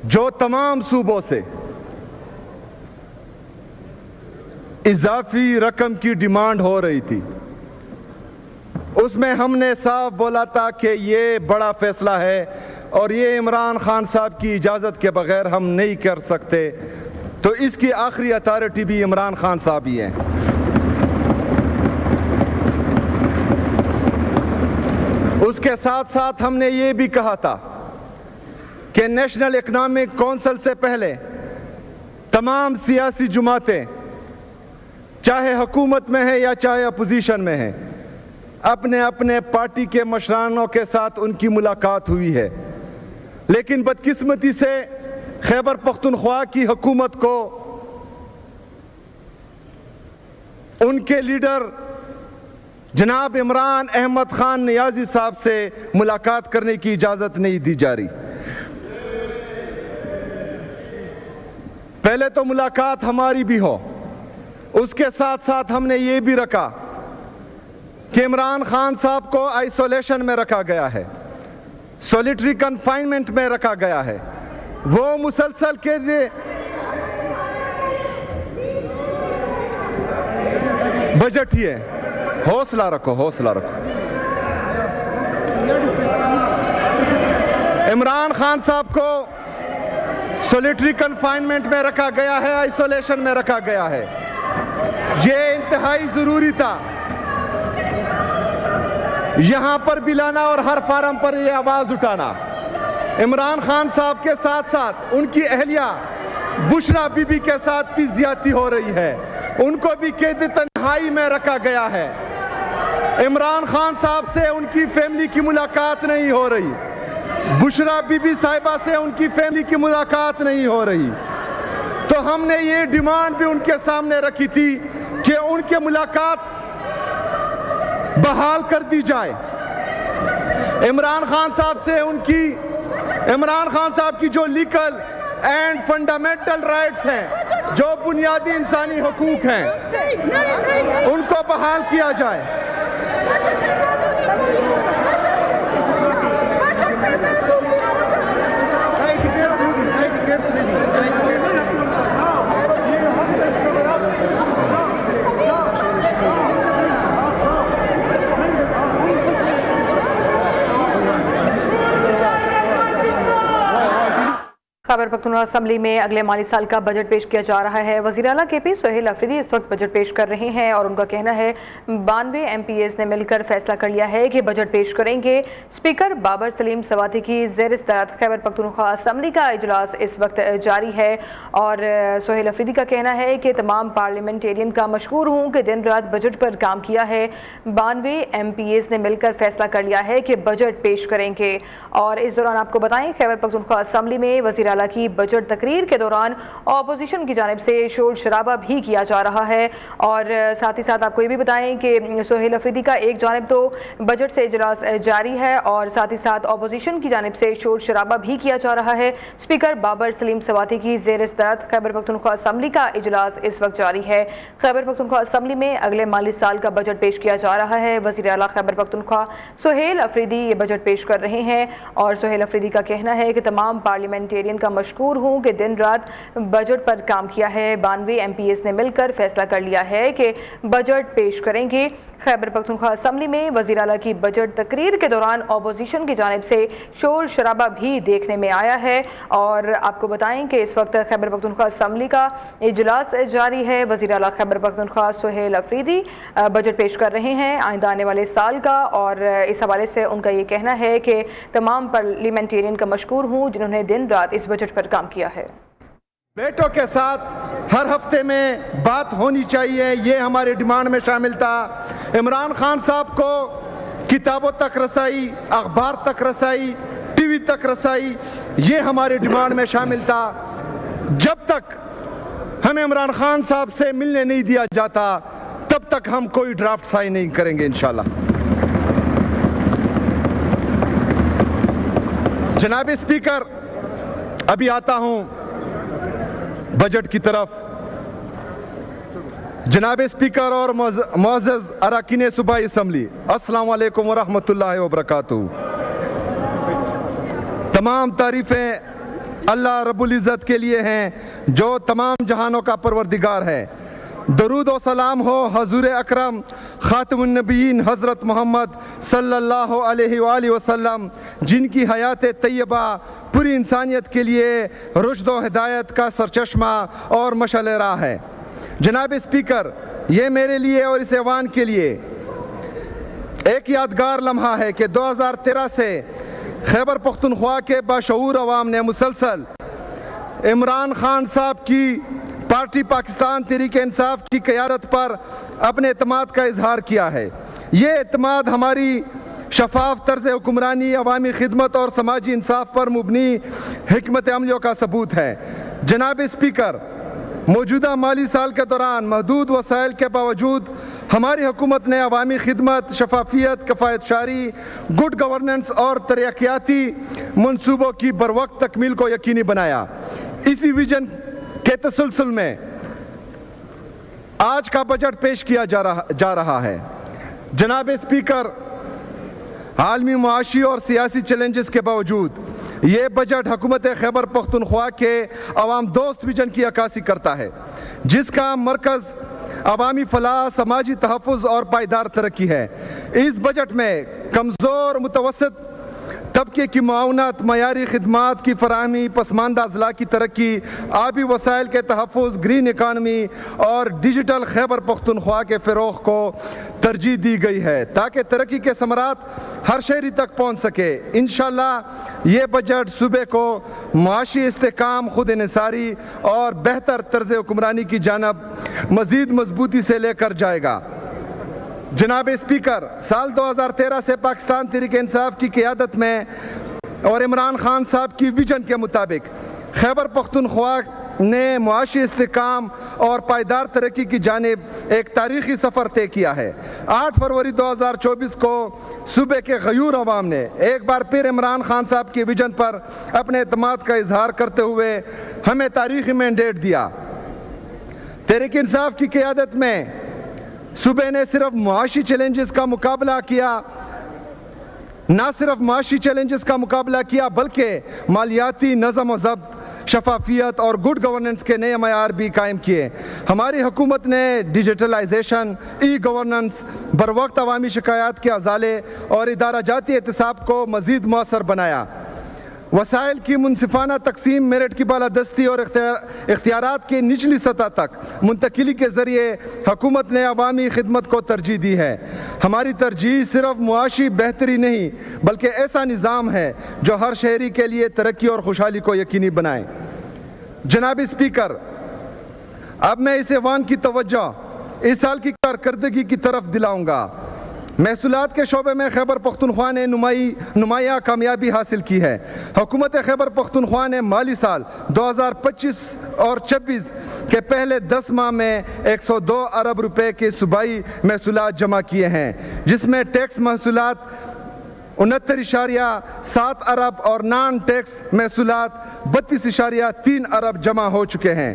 جو تمام صوبوں سے اضافی رقم کی ڈیمانڈ ہو رہی تھی، اس میں ہم نے صاف بولا تھا کہ یہ بڑا فیصلہ ہے اور یہ عمران خان صاحب کی اجازت کے بغیر ہم نہیں کر سکتے، تو اس کی آخری اتھارٹی بھی عمران خان صاحب ہی ہیں۔ اس کے ساتھ ساتھ ہم نے یہ بھی کہا تھا کہ نیشنل اکنامک کونسل سے پہلے تمام سیاسی جماعتیں، چاہے حکومت میں ہے یا چاہے اپوزیشن میں ہے، اپنے اپنے پارٹی کے مشرانوں کے ساتھ ان کی ملاقات ہوئی ہے، لیکن بدقسمتی سے خیبر پختونخوا کی حکومت کو ان کے لیڈر جناب عمران احمد خان نیازی صاحب سے ملاقات کرنے کی اجازت نہیں دی جا رہی۔ پہلے تو ملاقات ہماری بھی ہو، اس کے ساتھ ساتھ ہم نے یہ بھی رکھا کہ عمران خان صاحب کو آئسولیشن میں رکھا گیا ہے، سولیٹری کنفائنمنٹ میں رکھا گیا ہے، وہ مسلسل کے بجٹ ہی ہے، حوصلہ رکھو حوصلہ رکھو۔ عمران خان صاحب کو سولیٹری کنفائنمنٹ میں رکھا گیا ہے، آئسولیشن میں رکھا گیا ہے، یہ انتہائی ضروری تھا یہاں پر بھی لانا اور ہر فارم پر یہ آواز اٹھانا۔ عمران خان صاحب کے ساتھ ساتھ ان کی اہلیہ بشرا بی بی کے ساتھ بھی زیادتی ہو رہی ہے، ان کو بھی قید تنہائی میں رکھا گیا ہے۔ عمران خان صاحب سے ان کی فیملی کی ملاقات نہیں ہو رہی، بشرا بی بی صاحبہ سے ان کی فیملی کی ملاقات نہیں ہو رہی، تو ہم نے یہ ڈیمانڈ بھی ان کے سامنے رکھی تھی کہ ان کے ملاقات بحال کر دی جائے۔ عمران خان صاحب کی جو لیگل اینڈ فنڈامنٹل رائٹس ہیں، جو بنیادی انسانی حقوق ہیں، ان کو بحال کیا جائے۔ خیبر پختونخوا اسمبلی میں اگلے مالی سال کا بجٹ پیش کیا جا رہا ہے۔ وزیر اعلیٰ کے پی سہیل افریدی اس وقت بجٹ پیش کر رہے ہیں اور ان کا کہنا ہے 92 ایم پی ایز نے مل کر فیصلہ کر لیا ہے کہ بجٹ پیش کریں گے۔ اسپیکر بابر سلیم سواتی کی زیر صدارت خیبر پختونخوا اسمبلی کا اجلاس اس وقت جاری ہے اور سہیل افریدی کا کہنا ہے کہ تمام پارلیمنٹیرین کا مشکور ہوں کہ دن رات بجٹ پر کام کیا ہے۔ 92 ایم پی ایز نے مل کر فیصلہ کر لیا ہے کہ بجٹ پیش کریں گے۔ اور اس دوران آپ کو بتائیں خیبر پختونخوا اسمبلی میں وزیر اعلیٰ کی بجٹ تقریر کے دوران اپوزیشن کی جانب سے شور شرابہ بھی کیا جا رہا ہے اور ساتھ ہی ساتھ آپ کو یہ بھی بتائیں کہ سہیل افریدی کا ایک جانب تو بجٹ سے اجلاس جاری ہے اور ساتھ ہی ساتھ اپوزیشن کی جانب سے شور شرابہ بھی کیا جا رہا ہے۔ اسپیکر بابر سلیم سواتی کی زیر صدارت خیبر پختونخوا اسمبلی کا اجلاس اس وقت جاری ہے۔ خیبر پختونخوا اسمبلی میں اگلے مالی سال کا بجٹ پیش کیا جا رہا ہے۔ وزیر اعلیٰ خیبر پختونخوا سہیل افریدی یہ بجٹ پیش کر رہے ہیں اور سہیل افریدی کا کہنا ہے کہ تمام پارلیمنٹیرین کا مشکور ہوں کہ دن رات بجٹ پر کام کیا ہے۔ 92 ایم پی ایس نے مل کر فیصلہ کر لیا ہے کہ بجٹ پیش کریں گے۔ خیبر پختونخوا اسمبلی میں وزیر اعلیٰ کی بجٹ تقریر کے دوران اپوزیشن کی جانب سے شور شرابہ بھی دیکھنے میں آیا ہے اور آپ کو بتائیں کہ اس وقت خیبر پختونخوا اسمبلی کا اجلاس جاری ہے۔ وزیر اعلیٰ خیبر پختونخوا سہیل افریدی بجٹ پیش کر رہے ہیں آئندہ آنے والے سال کا اور اس حوالے سے ان کا یہ کہنا ہے کہ تمام پارلیمنٹیرین کا مشکور ہوں جنہوں نے دن رات اس بجٹ پر کام کیا ہے۔ بیٹوں کے ساتھ ہر ہفتے میں بات ہونی چاہیے، یہ ہماری ڈیمانڈ میں شامل تھا۔ عمران خان صاحب کو کتابوں تک رسائی، اخبار تک رسائی، ٹی وی تک رسائی، یہ ہماری ڈیمانڈ میں شامل تھا۔ جب تک ہمیں عمران خان صاحب سے ملنے نہیں دیا جاتا تب تک ہم کوئی ڈرافٹ سائن نہیں کریں گے انشاءاللہ۔ جناب اسپیکر، ابھی آتا ہوں بجٹ کی طرف۔ جناب اسپیکر اور معزز اراکین صوبائی اسمبلی، السلام علیکم ورحمۃ اللہ وبرکاتہ۔ تمام تعریفیں اللہ رب العزت کے لیے ہیں جو تمام جہانوں کا پروردگار ہے۔ درود و سلام ہو حضور اکرم خاتم النبیین حضرت محمد صلی اللہ علیہ وآلہ وسلم، جن کی حیات طیبہ پوری انسانیت کے لیے رشد و ہدایت کا سرچشمہ اور مشعل راہ ہے۔ جناب اسپیکر، یہ میرے لیے اور اس ایوان کے لیے ایک یادگار لمحہ ہے کہ 2013 سے خیبر پختونخوا کے باشعور عوام نے مسلسل عمران خان صاحب کی پارٹی پاکستان تحریک انصاف کی قیادت پر اپنے اعتماد کا اظہار کیا ہے۔ یہ اعتماد ہماری شفاف طرز حکمرانی، عوامی خدمت اور سماجی انصاف پر مبنی حکمت عملیوں کا ثبوت ہے۔ جناب اسپیکر، موجودہ مالی سال کے دوران محدود وسائل کے باوجود ہماری حکومت نے عوامی خدمت، شفافیت، کفایت شاری، گڈ گورننس اور ترقیاتی منصوبوں کی بروقت تکمیل کو یقینی بنایا۔ اسی ویژن کے تسلسل میں آج کا بجٹ پیش کیا جا رہا ہے۔ جناب اسپیکر، عالمی معاشی اور سیاسی چیلنجز کے باوجود یہ بجٹ حکومت خیبر پختونخوا کے عوام دوست ویژن کی عکاسی کرتا ہے، جس کا مرکز عوامی فلاح، سماجی تحفظ اور پائیدار ترقی ہے۔ اس بجٹ میں کمزور متوسط طبقے کی معاونت، معیاری خدمات کی فراہمی، پسماندہ اضلاع کی ترقی، آبی وسائل کے تحفظ، گرین اکانومی اور ڈیجیٹل خیبر پختونخوا کے فروغ کو ترجیح دی گئی ہے تاکہ ترقی کے ثمرات ہر شہری تک پہنچ سکے۔ انشاءاللہ یہ بجٹ صوبے کو معاشی استحکام، خود انحصاری اور بہتر طرز حکمرانی کی جانب مزید مضبوطی سے لے کر جائے گا۔ جناب اسپیکر، سال 2013 سے پاکستان تحریک انصاف کی قیادت میں اور عمران خان صاحب کی ویژن کے مطابق خیبر پختونخوا نے معاشی استحکام اور پائیدار ترقی کی جانب ایک تاریخی سفر طے کیا ہے۔ 8 فروری 2024 کو صوبے کے غیور عوام نے ایک بار پھر عمران خان صاحب کی ویژن پر اپنے اعتماد کا اظہار کرتے ہوئے ہمیں تاریخی مینڈیٹ دیا۔ تحریک انصاف کی قیادت میں صوبے نے صرف معاشی چیلنجز کا مقابلہ کیا، بلکہ مالیاتی نظم و ضبط، شفافیت اور گڈ گورننس کے نئے معیار بھی قائم کیے۔ ہماری حکومت نے ڈیجیٹلائزیشن، ای گورننس، بروقت عوامی شکایات کے ازالے اور ادارہ جاتی احتساب کو مزید مؤثر بنایا۔ وسائل کی منصفانہ تقسیم، میرٹ کی بالادستی اور اختیارات کی نچلی سطح تک منتقلی کے ذریعے حکومت نے عوامی خدمت کو ترجیح دی ہے۔ ہماری ترجیح صرف معاشی بہتری نہیں بلکہ ایسا نظام ہے جو ہر شہری کے لیے ترقی اور خوشحالی کو یقینی بنائے۔ جناب اسپیکر، اب میں اس ایوان کی توجہ اس سال کی کارکردگی کی طرف دلاؤں گا۔ محصولات کے شعبے میں خیبر پختونخوا نے نمایاں کامیابی حاصل کی ہے۔ حکومت خیبر پختونخوا نے مالی سال 2025 اور 26 کے پہلے 10 ماہ میں 102 ارب روپے کے صوبائی محصولات جمع کیے ہیں، جس میں ٹیکس محصولات 69.7 ارب اور نان ٹیکس محصولات 32.3 ارب جمع ہو چکے ہیں،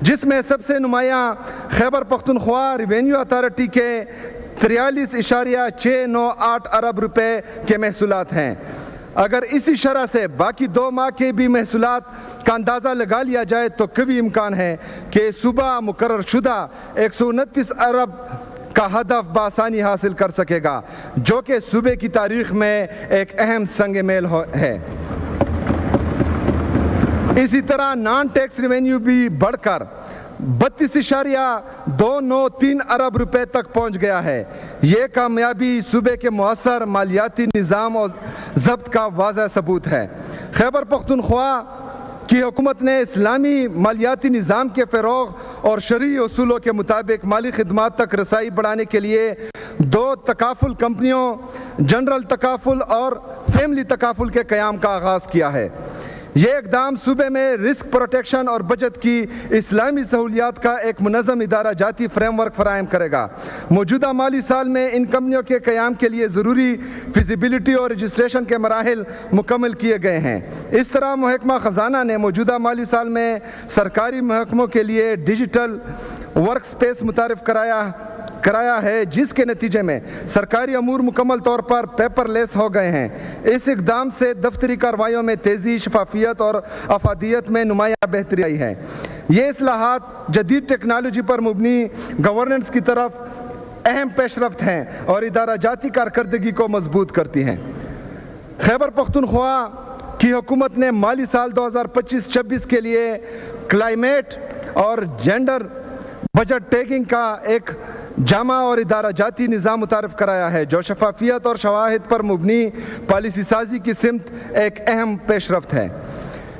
جس میں سب سے نمایاں خیبر پختونخوا ریونیو اتھارٹی کے 43.698 ارب روپے کے محصولات ہیں۔ اگر اسی شرح سے باقی 2 ماہ کے بھی محصولات کا اندازہ لگا لیا جائے تو قوی امکان ہے کہ صوبہ مقرر شدہ 129 ارب کا ہدف بآسانی حاصل کر سکے گا، جو کہ صوبے کی تاریخ میں ایک اہم سنگ میل ہے۔ اسی طرح نان ٹیکس ریونیو بھی بڑھ کر 32.293 ارب روپے تک پہنچ گیا ہے۔ یہ کامیابی صوبے کے مؤثر مالیاتی نظام اور ضبط کا واضح ثبوت ہے۔ خیبر پختونخوا کی حکومت نے اسلامی مالیاتی نظام کے فروغ اور شرعی اصولوں کے مطابق مالی خدمات تک رسائی بڑھانے کے لیے 2 تکافل کمپنیوں، جنرل تکافل اور فیملی تکافل کے قیام کا آغاز کیا ہے۔ یہ اقدام صوبے میں رسک پروٹیکشن اور بچت کی اسلامی سہولیات کا ایک منظم ادارہ جاتی فریم ورک فراہم کرے گا۔ موجودہ مالی سال میں ان کمپنیوں کے قیام کے لیے ضروری فیزیبلٹی اور رجسٹریشن کے مراحل مکمل کیے گئے ہیں۔ اس طرح محکمہ خزانہ نے موجودہ مالی سال میں سرکاری محکموں کے لیے ڈیجیٹل ورک سپیس متعارف کرایا کرایا ہے جس کے نتیجے میں سرکاری امور مکمل طور پر پیپر لیس ہو گئے ہیں۔ اس اقدام سے دفتری کارروائیوں میں تیزی، شفافیت اور افادیت میں نمایاں بہتری آئی ہے۔ یہ اصلاحات جدید ٹیکنالوجی پر مبنی گورننس کی طرف اہم پیش رفت ہیں اور ادارہ جاتی کارکردگی کو مضبوط کرتی ہیں۔ خیبر پختونخوا کی حکومت نے مالی سال 2025-26 کے لیے کلائمیٹ اور جینڈر بجٹ ٹیکنگ کا ایک جامع اور ادارہ جاتی نظام متعارف کرایا ہے جو شفافیت اور شواہد پر مبنی پالیسی سازی کی سمت ایک اہم پیش رفت ہے۔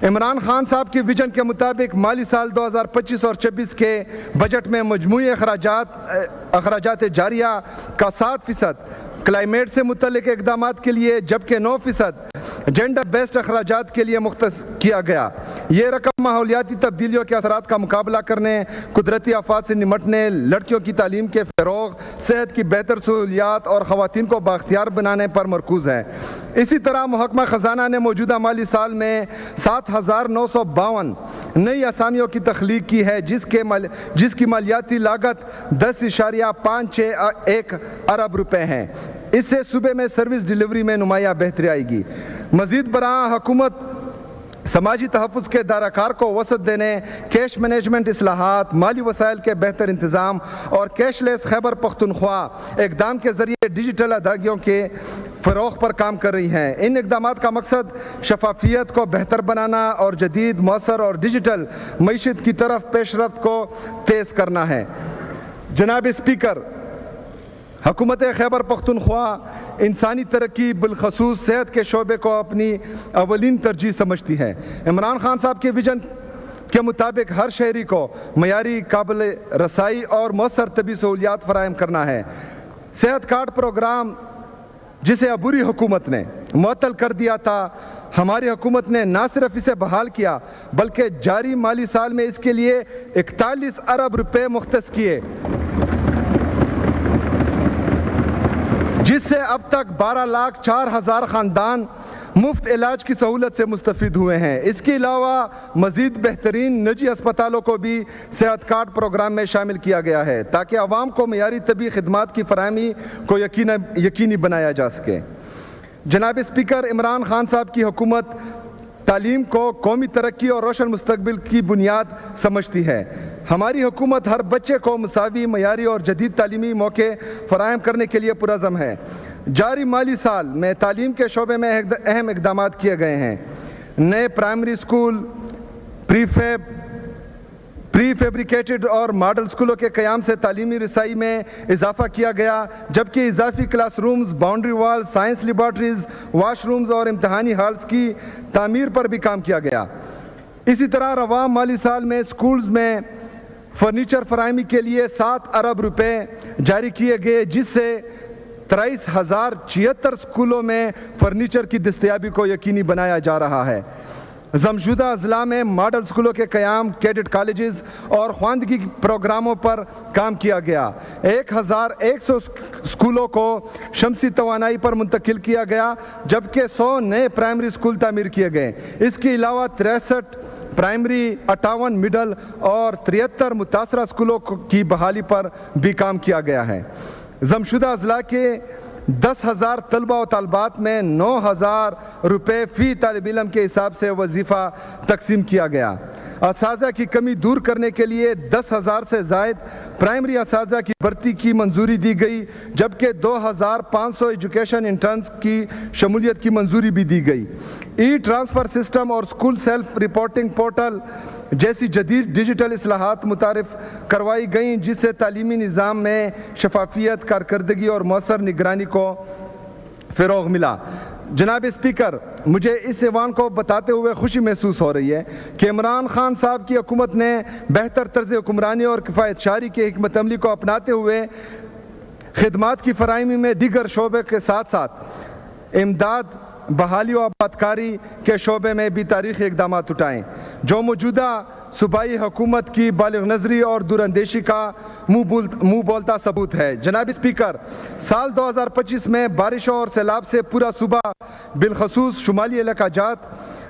عمران خان صاحب کی ویژن کے مطابق مالی سال 2025 اور 26 کے بجٹ میں مجموعی اخراجات جاریہ کا 7% کلائمیٹ سے متعلق اقدامات کے لیے جبکہ 9% جینڈر بیسڈ اخراجات کے لیے مختص کیا گیا۔ یہ رقم ماحولیاتی تبدیلیوں کے اثرات کا مقابلہ کرنے، قدرتی آفات سے نمٹنے، لڑکیوں کی تعلیم کے فروغ، صحت کی بہتر سہولیات اور خواتین کو بااختیار بنانے پر مرکوز ہے۔ اسی طرح محکمہ خزانہ نے موجودہ مالی سال میں 7,952 نئی اسامیوں کی تخلیق کی ہے جس کی مالیاتی لاگت 10.561 ارب روپے ہیں۔ اس سے صوبے میں سروس ڈیلیوری میں نمایاں بہتری آئے گی۔ مزید برآں حکومت سماجی تحفظ کے دائرہ کار کو وسعت دینے، کیش مینجمنٹ اصلاحات، مالی وسائل کے بہتر انتظام اور کیش لیس خیبر پختونخوا اقدام کے ذریعے ڈیجیٹل ادائیگیوں کے فروغ پر کام کر رہی ہیں۔ ان اقدامات کا مقصد شفافیت کو بہتر بنانا اور جدید، مؤثر اور ڈیجیٹل معیشت کی طرف پیش رفت کو تیز کرنا ہے۔ جناب اسپیکر، حکومت خیبر پختونخوا انسانی ترقی بالخصوص صحت کے شعبے کو اپنی اولین ترجیح سمجھتی ہے۔ عمران خان صاحب کے ویژن کے مطابق ہر شہری کو معیاری، قابل رسائی اور مؤثر طبی سہولیات فراہم کرنا ہے۔ صحت کارڈ پروگرام جسے عبوری حکومت نے معطل کر دیا تھا، ہماری حکومت نے نہ صرف اسے بحال کیا بلکہ جاری مالی سال میں اس کے لیے 41 ارب روپے مختص کیے، جس سے اب تک 12,04,000 خاندان مفت علاج کی سہولت سے مستفید ہوئے ہیں۔ اس کے علاوہ مزید بہترین نجی اسپتالوں کو بھی صحت کارڈ پروگرام میں شامل کیا گیا ہے تاکہ عوام کو معیاری طبی خدمات کی فراہمی کو یقینی بنایا جا سکے۔ جناب اسپیکر، عمران خان صاحب کی حکومت تعلیم کو قومی ترقی اور روشن مستقبل کی بنیاد سمجھتی ہے۔ ہماری حکومت ہر بچے کو مساوی، معیاری اور جدید تعلیمی موقع فراہم کرنے کے لیے پرعزم ہے۔ جاری مالی سال میں تعلیم کے شعبے میں اہم اقدامات کیے گئے ہیں۔ نئے پرائمری اسکول، پری فیبریکیٹڈ اور ماڈل اسکولوں کے قیام سے تعلیمی رسائی میں اضافہ کیا گیا، جبکہ اضافی کلاس رومز، باؤنڈری وال، سائنس لیبارٹریز، واش رومز اور امتحانی ہالز کی تعمیر پر بھی کام کیا گیا۔ اسی طرح رواں مالی سال میں اسکولز میں فرنیچر فراہمی کے لیے 7 ارب روپے جاری کیے گئے، جس سے 23,076 اسکولوں میں فرنیچر کی دستیابی کو یقینی بنایا جا رہا ہے۔ ضمشدہ اضلاع میں ماڈل اسکولوں کے قیام، کیڈٹ کالجز اور خواندگی پروگراموں پر کام کیا گیا۔ 1,100 اسکولوں کو شمسی توانائی پر منتقل کیا گیا، جبکہ 100 نئے پرائمری اسکول تعمیر کیے گئے۔ اس کے علاوہ 63 پرائمری، 58 مڈل اور 73 متاثرہ اسکولوں کی بحالی پر بھی کام کیا گیا ہے۔ ضمشدہ اضلاع کے 10,000 طلبہ و طالبات میں 9,000 روپے فی طالب علم کے حساب سے وظیفہ تقسیم کیا گیا۔ اساتذہ کی کمی دور کرنے کے لیے 10,000 سے زائد پرائمری اساتذہ کی بھرتی کی منظوری دی گئی، جبکہ 2,500 ایجوکیشن انٹرنز کی شمولیت کی منظوری بھی دی گئی۔ ای ٹرانسفر سسٹم اور اسکول سیلف رپورٹنگ پورٹل جیسی جدید ڈیجیٹل اصلاحات متعارف کروائی گئیں، جس سے تعلیمی نظام میں شفافیت، کارکردگی اور مؤثر نگرانی کو فروغ ملا۔ جناب اسپیکر، مجھے اس ایوان کو بتاتے ہوئے خوشی محسوس ہو رہی ہے کہ عمران خان صاحب کی حکومت نے بہتر طرز حکمرانی اور کفایت شعاری کی حکمت عملی کو اپناتے ہوئے خدمات کی فراہمی میں دیگر شعبے کے ساتھ ساتھ امداد، بحالی و آبادکاری کے شعبے میں بھی تاریخی اقدامات اٹھائیں، جو موجودہ صوبائی حکومت کی بالغ نظری اور دور اندیشی کا منہ بولتا ثبوت ہے۔ جناب اسپیکر، سال 2025 میں بارشوں اور سیلاب سے پورا صوبہ بالخصوص شمالی علاقہ جات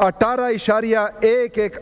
18.11